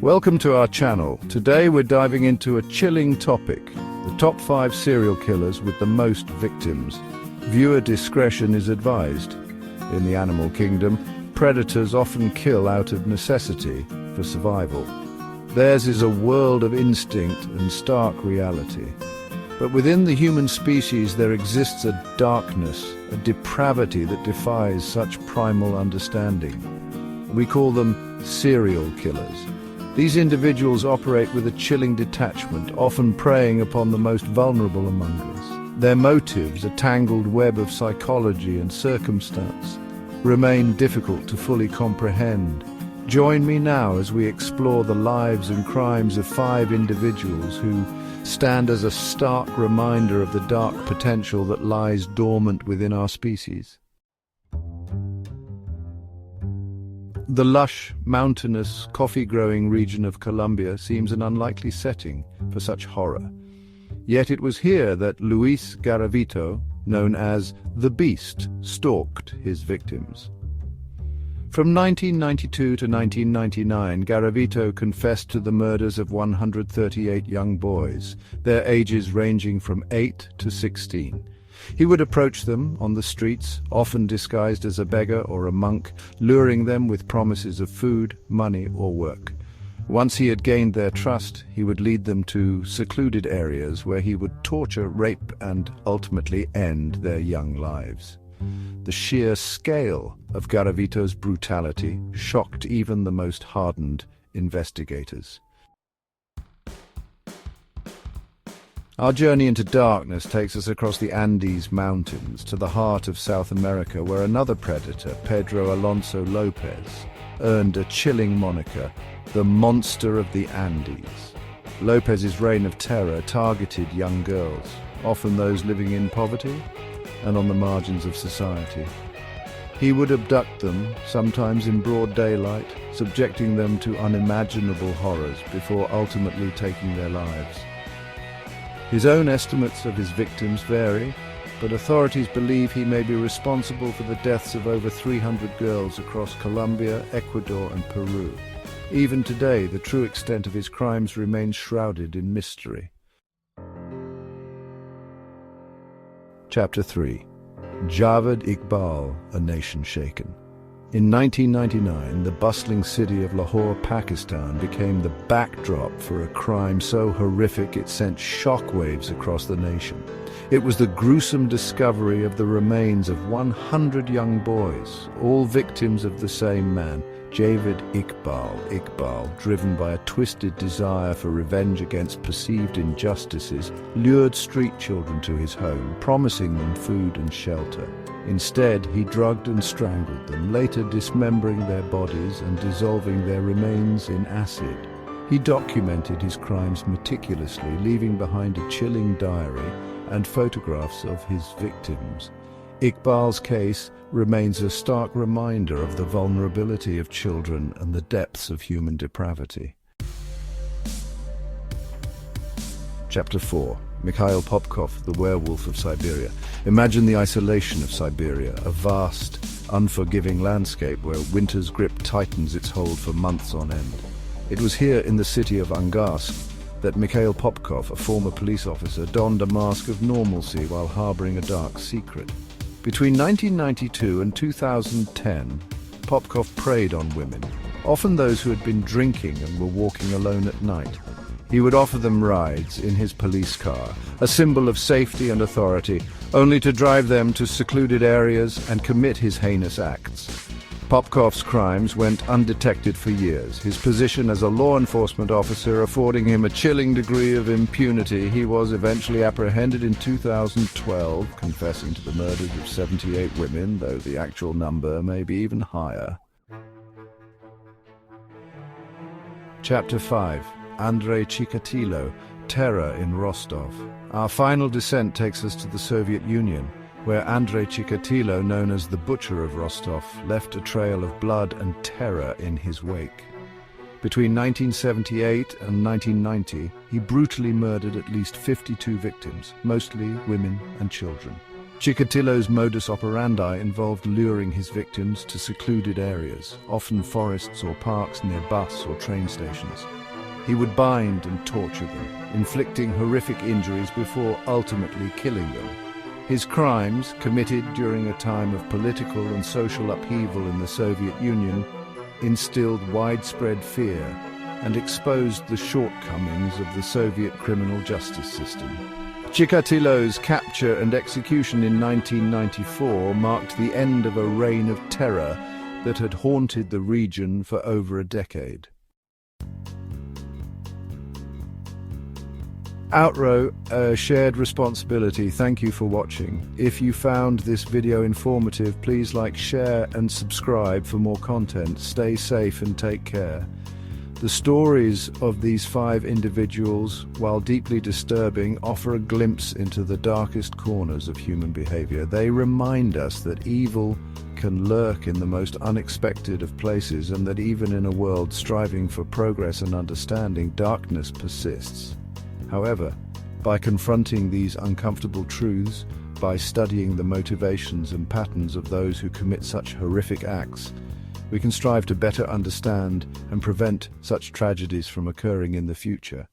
Welcome to our channel. Today we're diving into a chilling topic, the top 5 serial killers with the most victims. Viewer discretion is advised. In the animal kingdom, predators often kill out of necessity for survival. Theirs is a world of instinct and stark reality. But within the human species there exists a darkness, a depravity that defies such primal understanding. We call them serial killers. These individuals operate with a chilling detachment, often preying upon the most vulnerable among us. Their motives, a tangled web of psychology and circumstance, remain difficult to fully comprehend. Join me now as we explore the lives and crimes of 5 individuals who stand as a stark reminder of the dark potential that lies dormant within our species. The lush, mountainous, coffee-growing region of Colombia seems an unlikely setting for such horror. Yet it was here that Luis Garavito, known as the Beast, stalked his victims. From 1992 to 1999, Garavito confessed to the murders of 138 young boys, their ages ranging from 8 to 16. He would approach them on the streets, often disguised as a beggar or a monk, luring them with promises of food, money, or work. Once he had gained their trust, he would lead them to secluded areas where he would torture, rape, and ultimately end their young lives. The sheer scale of Garavito's brutality shocked even the most hardened investigators. Our journey into darkness takes us across the Andes Mountains to the heart of South America, where another predator, Pedro Alonso Lopez, earned a chilling moniker, the Monster of the Andes. Lopez's reign of terror targeted young girls, often those living in poverty and on the margins of society. He would abduct them, sometimes in broad daylight, subjecting them to unimaginable horrors before ultimately taking their lives. His own estimates of his victims vary, but authorities believe he may be responsible for the deaths of over 300 girls across Colombia, Ecuador, and Peru. Even today, the true extent of his crimes remains shrouded in mystery. Chapter 3. Javed Iqbal, a nation shaken. In 1999, the bustling city of Lahore, Pakistan, became the backdrop for a crime so horrific it sent shockwaves across the nation. It was the gruesome discovery of the remains of 100 young boys, all victims of the same man, Javed Iqbal. Iqbal, driven by a twisted desire for revenge against perceived injustices, lured street children to his home, promising them food and shelter. Instead, he drugged and strangled them, later dismembering their bodies and dissolving their remains in acid. He documented his crimes meticulously, leaving behind a chilling diary and photographs of his victims. Iqbal's case remains a stark reminder of the vulnerability of children and the depths of human depravity. Chapter 4. Mikhail Popkov, the werewolf of Siberia. Imagine the isolation of Siberia, a vast, unforgiving landscape where winter's grip tightens its hold for months on end. It was here in the city of Angarsk that Mikhail Popkov, a former police officer, donned a mask of normalcy while harboring a dark secret. Between 1992 and 2010, Popkov preyed on women, often those who had been drinking and were walking alone at night. He would offer them rides in his police car, a symbol of safety and authority, only to drive them to secluded areas and commit his heinous acts. Popkov's crimes went undetected for years, his position as a law enforcement officer affording him a chilling degree of impunity. He was eventually apprehended in 2012, confessing to the murders of 78 women, though the actual number may be even higher. Chapter 5. Andrei Chikatilo, Terror in Rostov. Our final descent takes us to the Soviet Union, where Andrei Chikatilo, known as the Butcher of Rostov, left a trail of blood and terror in his wake. Between 1978 and 1990, he brutally murdered at least 52 victims, mostly women and children. Chikatilo's modus operandi involved luring his victims to secluded areas, often forests or parks near bus or train stations. He would bind and torture them, inflicting horrific injuries before ultimately killing them. His crimes, committed during a time of political and social upheaval in the Soviet Union, instilled widespread fear and exposed the shortcomings of the Soviet criminal justice system. Chikatilo's capture and execution in 1994 marked the end of a reign of terror that had haunted the region for over a decade. Outro, a shared responsibility. Thank you for watching. If you found this video informative, please like, share and subscribe for more content. Stay safe and take care. The stories of these 5 individuals, while deeply disturbing, offer a glimpse into the darkest corners of human behavior. They remind us that evil can lurk in the most unexpected of places, and that even in a world striving for progress and understanding, darkness persists. However, by confronting these uncomfortable truths, by studying the motivations and patterns of those who commit such horrific acts, we can strive to better understand and prevent such tragedies from occurring in the future.